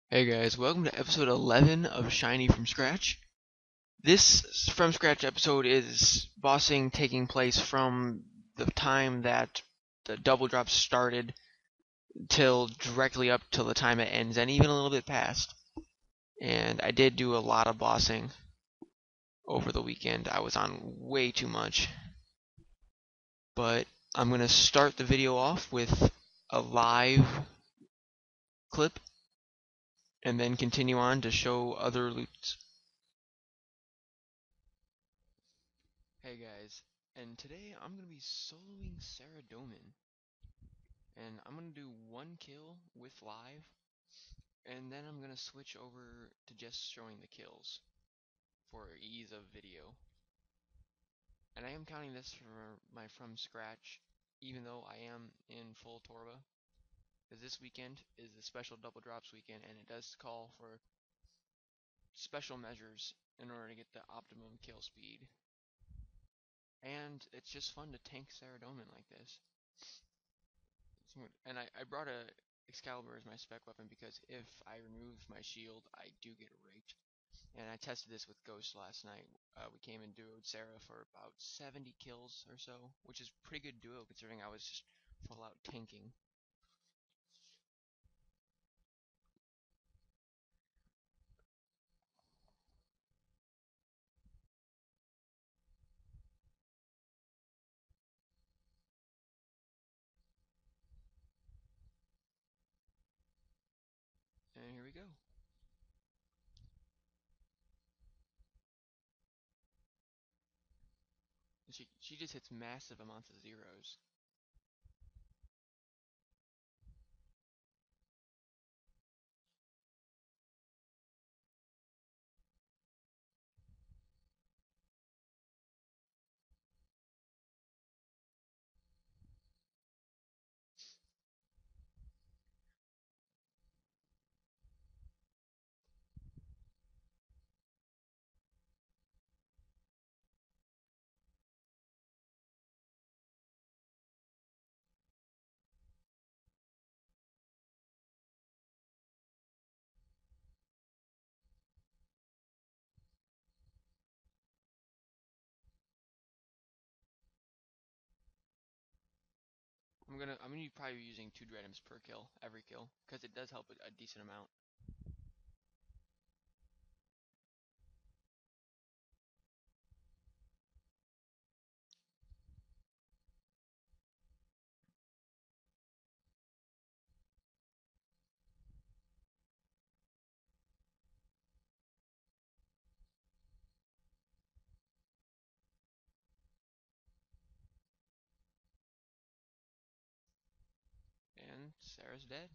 Hey guys, welcome to episode 11 of Shiny from Scratch. This from scratch episode is bossing taking place from the time that the double drop started till directly up till the time it ends, and even a little bit past. And I did do a lot of bossing over the weekend. I was on way too much. But I'm going to start the video off with a live clip and then continue on to show other loots. Hey guys, and today I'm going to be soloing Saradomin. And I'm going to do one kill with live, and then I'm going to switch over to just showing the kills for ease of video. And I am counting this for my from scratch, even though I am in full Torba, because this weekend is the special double drops weekend, and it does call for special measures in order to get the optimum kill speed. And it's just fun to tank Saradomin like this. And I brought a Excalibur as my spec weapon because if I remove my shield, I do get raped. And I tested this with Ghost last night. We came and duoed Sarah for about 70 kills or so, which is pretty good duo considering I was just full out tanking. And here we go. She just hits massive amounts of zeros. I'm gonna be probably using 2 dreadums per kill, every kill, because it does help a decent amount. And Sarah's dead.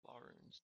Law runes.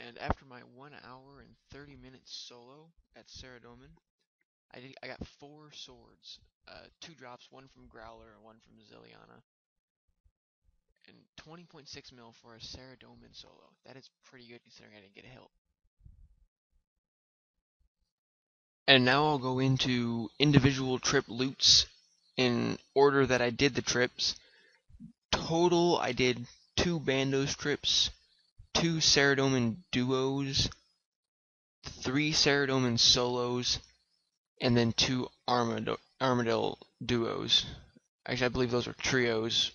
And after my 1 hour and 30 minutes solo at Saradomin, I got 4 swords, 2 drops, one from Growler and one from Zilliana, and 20.6 mil for a Saradomin solo. That is pretty good considering I didn't get a hilt. And now I'll go into individual trip loots in order that I did the trips. Total, I did 2 Bandos trips, 2 Saradomin duos, 3 Saradomin solos, and then 2 Armadyl duos. Actually, I believe those are trios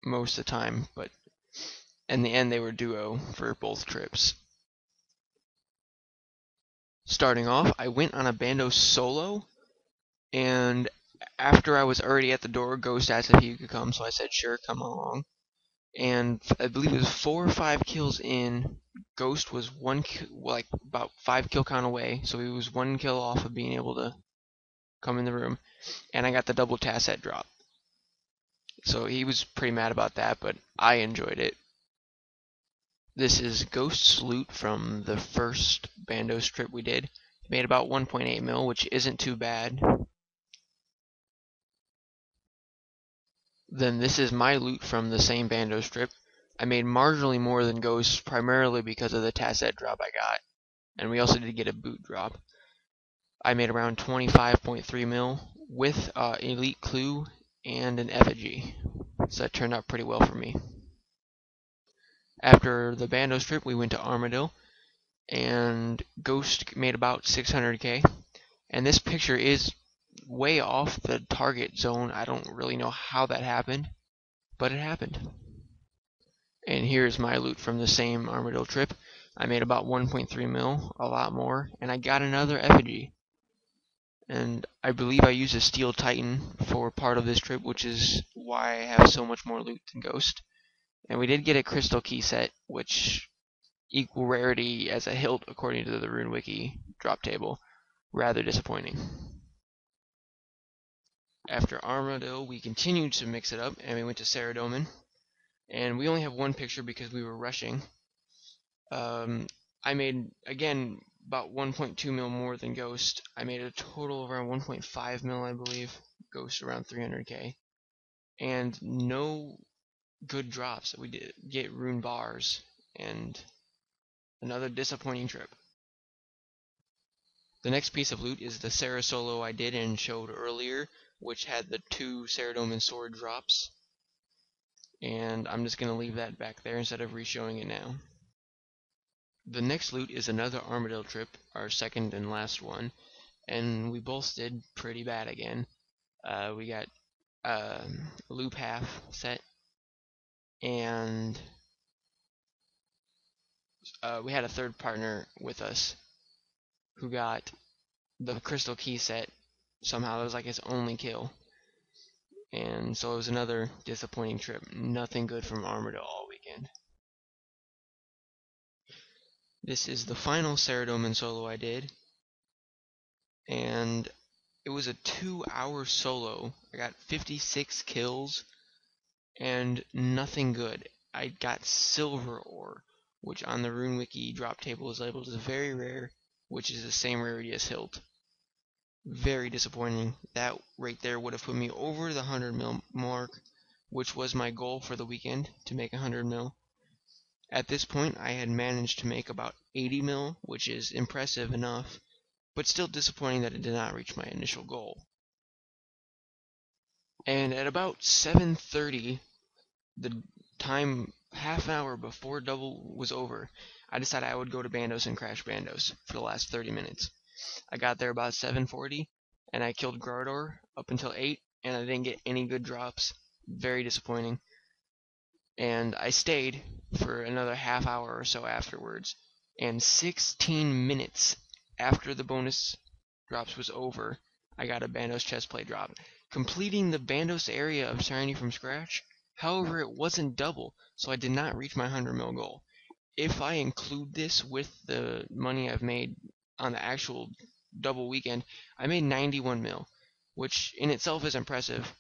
most of the time, but In the end, they were duo for both trips. Starting off, I went on a Bando solo, and after I was already at the door, Ghost asked if he could come, so I said, sure, come along. And I believe it was 4 or 5 kills in. Ghost was like about 5 kill count away, so he was 1 kill off of being able to come in the room, and I got the double tasset drop. So he was pretty mad about that, but I enjoyed it. This is Ghost's loot from the first Bando strip we did. Made about 1.8 mil, which isn't too bad. Then this is my loot from the same Bando strip. I made marginally more than Ghost, primarily because of the tasset drop I got, and we also did get a boot drop. I made around 25.3 mil with elite clue and an effigy, so that turned out pretty well for me. After the Bando strip, we went to Armadyl, and Ghost made about 600k. And this picture is way off the target zone. I don't really know how that happened, but it happened. And here's my loot from the same Armadyl trip. I made about 1.3 mil, a lot more, and I got another effigy. And I believe I used a Steel Titan for part of this trip, which is why I have so much more loot than Ghost. And we did get a crystal key set, which equal rarity as a hilt according to the Rune Wiki drop table. Rather disappointing. After Armadyl, we continued to mix it up, and we went to Saradomin. And we only have one picture because we were rushing. I made, again, about 1.2 mil more than Ghost. I made a total of around 1.5 mil, I believe. Ghost around 300k. And no good drops. We did get rune bars, and another disappointing trip. The next piece of loot is the Sara solo I did and showed earlier, which had the 2 Saradomin sword drops. And I'm just going to leave that back there instead of re-showing it now. The next loot is another Armadyl trip, our second and last one, and we both did pretty bad again. We got loop half set, and we had a third partner with us who got the crystal key set. Somehow that was like his only kill, and so it was another disappointing trip. Nothing good from Armadyl all weekend. This is the final Saradomin solo I did, and it was a 2-hour solo. I got 56 kills and nothing good. I got silver ore, which on the Rune Wiki drop table is labeled as very rare, which is the same rarity as hilt. Very disappointing. That right there would have put me over the 100 mil mark, which was my goal for the weekend, to make 100 mil. At this point, I had managed to make about 80 mil, which is impressive enough, but still disappointing that it did not reach my initial goal. And at about 7:30, the time half an hour before double was over, I decided I would go to Bandos and crash Bandos for the last 30 minutes. I got there about 7:40, and I killed Gardor up until 8, and I didn't get any good drops. Very disappointing. And I stayed for another half hour or so afterwards, and 16 minutes after the bonus drops was over, I got a Bandos chestplate drop, completing the Bandos area of Shiny from scratch. However, it wasn't double, so I did not reach my 100 mil goal. If I include this with the money I've made on the actual double weekend, I made 91 mil, which in itself is impressive.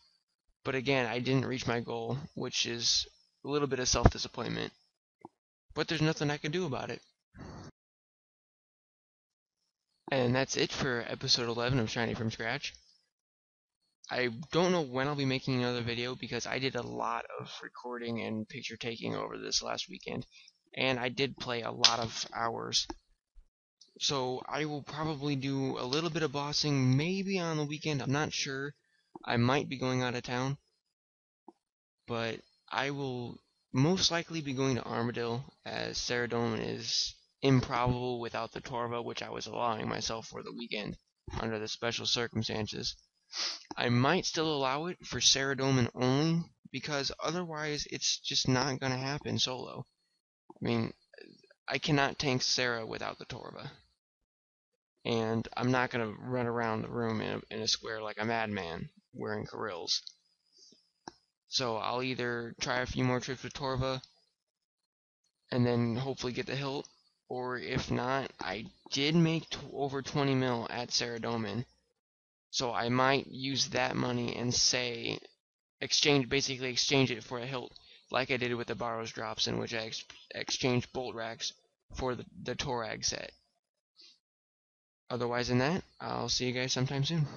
But again, I didn't reach my goal, which is a little bit of self-disappointment. But there's nothing I can do about it. And that's it for episode 11 of Shiny from Scratch. I don't know when I'll be making another video because I did a lot of recording and picture taking over this last weekend. And I did play a lot of hours. So I will probably do a little bit of bossing, maybe on the weekend, I'm not sure. I might be going out of town. But I will most likely be going to Armadyl, as Saradomin is improbable without the Torva, which I was allowing myself for the weekend under the special circumstances. I might still allow it for Saradomin only, because otherwise it's just not going to happen solo. I mean, I cannot tank Sarah without the Torva. And I'm not going to run around the room in a square like a madman wearing Karils. So I'll either try a few more trips with Torva and then hopefully get the hilt, or if not, I did make over 20 mil at Saradomin, so I might use that money and say basically exchange it for a hilt, like I did with the Barrows drops, in which I exchanged bolt racks for the Torag set. Otherwise than that, I'll see you guys sometime soon.